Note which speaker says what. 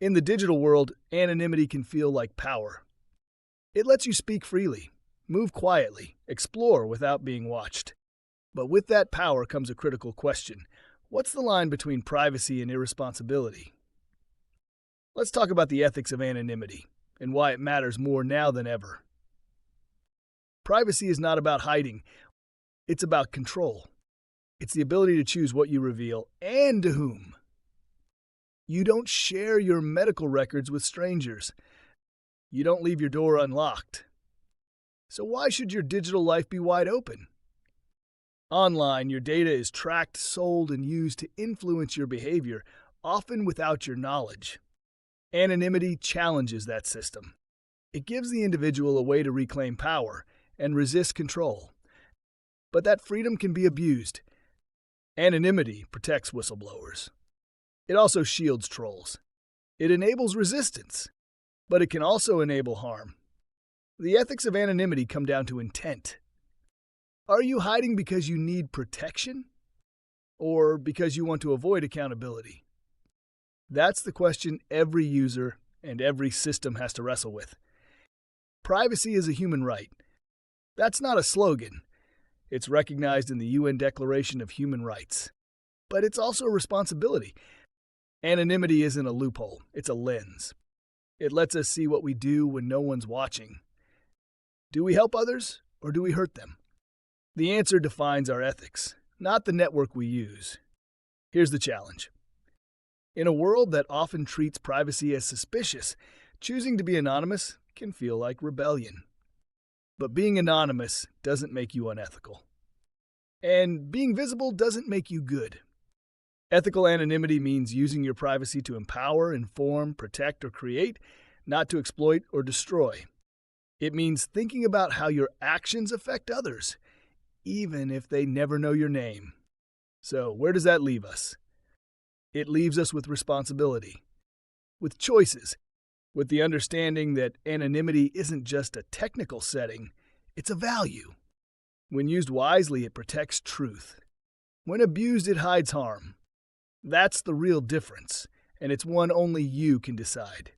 Speaker 1: In the digital world, anonymity can feel like power. It lets you speak freely, move quietly, explore without being watched. But with that power comes a critical question. What's the line between privacy and irresponsibility? Let's talk about the ethics of anonymity and why it matters more now than ever. Privacy is not about hiding, it's about control. It's the ability to choose what you reveal and to whom. You don't share your medical records with strangers. You don't leave your door unlocked. So why should your digital life be wide open? Online, your data is tracked, sold, and used to influence your behavior, often without your knowledge. Anonymity challenges that system. It gives the individual a way to reclaim power and resist control. But that freedom can be abused. Anonymity protects whistleblowers. It also shields trolls. It enables resistance, but it can also enable harm. The ethics of anonymity come down to intent. Are you hiding because you need protection? Or because you want to avoid accountability? That's the question every user and every system has to wrestle with. Privacy is a human right. That's not a slogan. It's recognized in the UN Declaration of Human Rights. But it's also a responsibility. Anonymity isn't a loophole, it's a lens. It lets us see what we do when no one's watching. Do we help others, or do we hurt them? The answer defines our ethics, not the network we use. Here's the challenge. In a world that often treats privacy as suspicious, choosing to be anonymous can feel like rebellion. But being anonymous doesn't make you unethical. And being visible doesn't make you good. Ethical anonymity means using your privacy to empower, inform, protect, or create, not to exploit or destroy. It means thinking about how your actions affect others, even if they never know your name. So, where does that leave us? It leaves us with responsibility, with choices, with the understanding that anonymity isn't just a technical setting, it's a value. When used wisely, it protects truth. When abused, it hides harm. That's the real difference, and it's one only you can decide.